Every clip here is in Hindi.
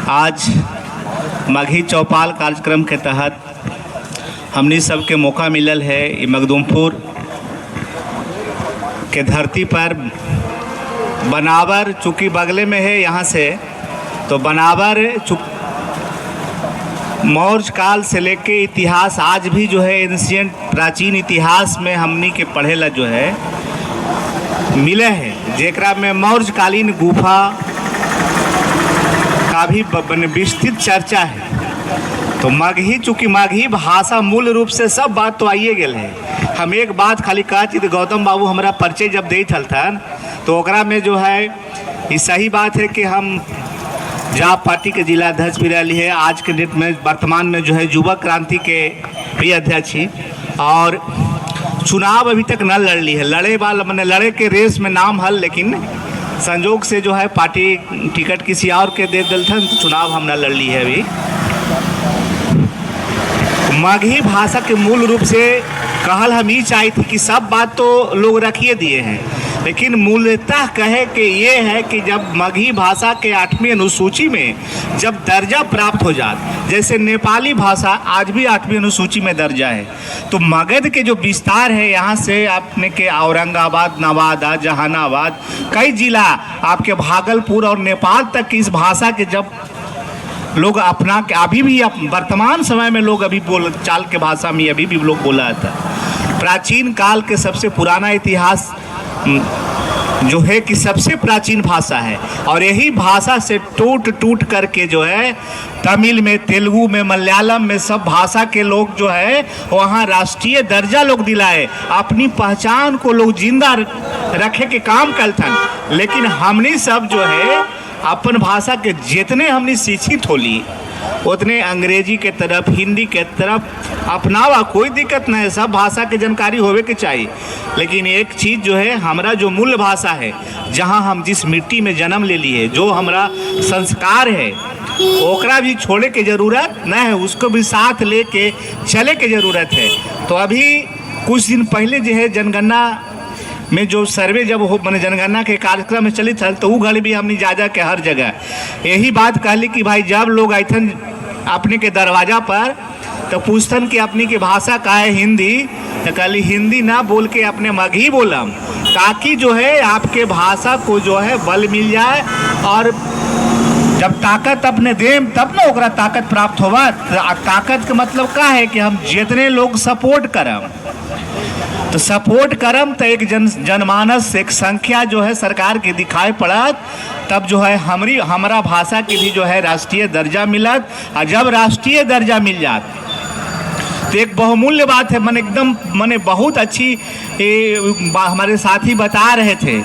आज मघी चौपाल कार्यक्रम के तहत हमनी सबके मौका मिलल है मखदूमपुर के धरती पर बनावर चूँकि बगले में है यहाँ से, तो बनावर मौर्य काल से लेके इतिहास आज भी जो है एंशिएंट प्राचीन इतिहास में हमनी के पढ़ेला जो है मिले है, जेकरा में मौर्य कालीन गुफा का भी विस्तृत चर्चा है। तो मगही चूँकि मगही भाषा मूल रूप से सब बात तो आइए गेल है। हम एक बात खाली कहा थी, गौतम बाबू हमारा परिचय जब दे थन तो ओकरा में जो है ये सही बात है कि हम जाप पार्टी के जिला अध्यक्ष भी रही है, आज के डेट में वर्तमान में जो है युवा क्रांति के भी अध्यक्ष ही, और चुनाव अभी तक न लड़ ली है। लड़े वाला मैंने लड़े के रेस में नाम हल, लेकिन संजोग से जो है पार्टी टिकट किसी और के दे दिल था, तो चुनाव हम न लड़ ली है। अभी मगही भाषा के मूल रूप से कहल हम ही चाही थी कि सब बात तो लोग रखिए दिए हैं, लेकिन मूलतः कहे कि ये है कि जब मगही भाषा के 8वीं अनुसूची में जब दर्जा प्राप्त हो जाए, जैसे नेपाली भाषा आज भी 8वीं अनुसूची में दर्जा है, तो मगध के जो विस्तार है यहाँ से आपने के औरंगाबाद, नवादा, जहानाबाद, कई जिला आपके भागलपुर और नेपाल तक की इस भाषा के जब लोग अपना के अभी भी वर्तमान समय में लोग अभी बोल चाल के भाषा में अभी भी लोग बोला था। प्राचीन काल के सबसे पुराना इतिहास जो है कि सबसे प्राचीन भाषा है, और यही भाषा से टूट करके जो है तमिल में, तेलुगु में, मलयालम में सब भाषा के लोग जो है वहाँ राष्ट्रीय दर्जा लोग दिलाए, अपनी पहचान को लोग जिंदा रखे के काम करथन। लेकिन हमनी सब जो है अपन भाषा के जितने हमने शिक्षित होली उतने अंग्रेजी के तरफ, हिंदी के तरफ अपनावा, कोई दिक्कत नहीं है, सब भाषा के जानकारी होवे के चाहिए। लेकिन एक चीज़ जो है हमारा जो मूल भाषा है, जहाँ हम जिस मिट्टी में जन्म ले लिए, जो हमारा संस्कार है, ओकरा भी छोड़े के ज़रूरत नहीं है, उसको भी साथ लेके चले के ज़रूरत है। तो अभी कुछ दिन पहले जो है जनगणना में जो सर्वे जब हो मैंने जनगणना के कार्यक्रम में चली था, तो वो घड़ी भी हमने जा के हर जगह यही बात कहली कि भाई जब लोग आइथन अपने के दरवाज़ा पर तो पूछतन कि अपनी की भाषा का है हिंदी, तो कहली हिंदी ना बोल के अपने मगही बोलम, ताकि जो है आपके भाषा को जो है बल मिल जाए, और जब ताकत अपने देम तब ना ओकरा ताकत प्राप्त होगा। ताकत का मतलब क्या है कि हम जितने लोग सपोर्ट करम, तो सपोर्ट करम तो एक जनमानस एक संख्या जो है सरकार के दिखाई पड़त, तब जो है हमारा भाषा की भी जो है राष्ट्रीय दर्जा मिलत। और जब राष्ट्रीय दर्जा मिल जात तो एक बहुमूल्य बात है, मैंने बहुत अच्छी हमारे साथी बता रहे थे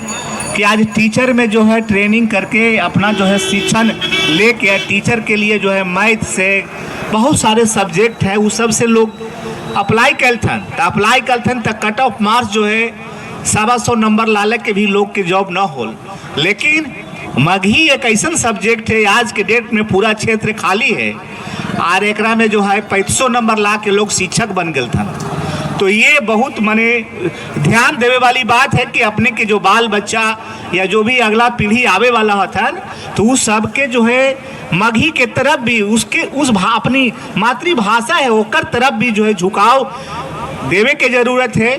कि आज टीचर में जो है ट्रेनिंग करके अपना जो है शिक्षण लेके टीचर के लिए जो है मैथ से बहुत सारे सब्जेक्ट है, उस सब से लोग अप्लाई कलथन तो कट ऑफ मार्क्स जो है 125 नंबर लाले के भी लोग के जॉब ना हो। लेकिन मगही एक ऐसा सब्जेक्ट है आज के डेट में पूरा क्षेत्र खाली है, और एकरा में जो है 3500 नंबर ला के लोग शिक्षक बन गए था। तो ये बहुत माने ध्यान देवे वाली बात है कि अपने के जो बाल बच्चा या जो भी अगला पीढ़ी आवे वाला होता है, तो उस सबके जो है मगही के तरफ भी अपनी मातृभाषा है ओकर तरफ भी जो है झुकाव देवे के जरूरत है।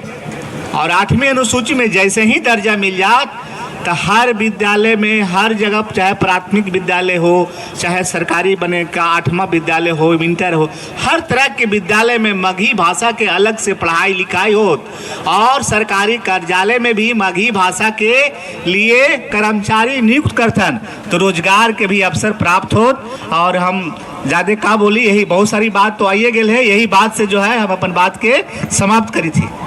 और 8वीं अनुसूची में जैसे ही दर्जा मिल जात, तो हर विद्यालय में हर जगह, चाहे प्राथमिक विद्यालय हो, चाहे सरकारी बने का 8वां विद्यालय हो, इंटर हो, हर तरह के विद्यालय में मगही भाषा के अलग से पढ़ाई लिखाई हो, और सरकारी कार्यालय में भी मगही भाषा के लिए कर्मचारी नियुक्त करथन, तो रोजगार के भी अवसर प्राप्त होत। और हम ज़्यादा का बोली, यही बहुत सारी बात तो आइए गेल है, यही बात से जो है हम अपन बात के समाप्त करी थी।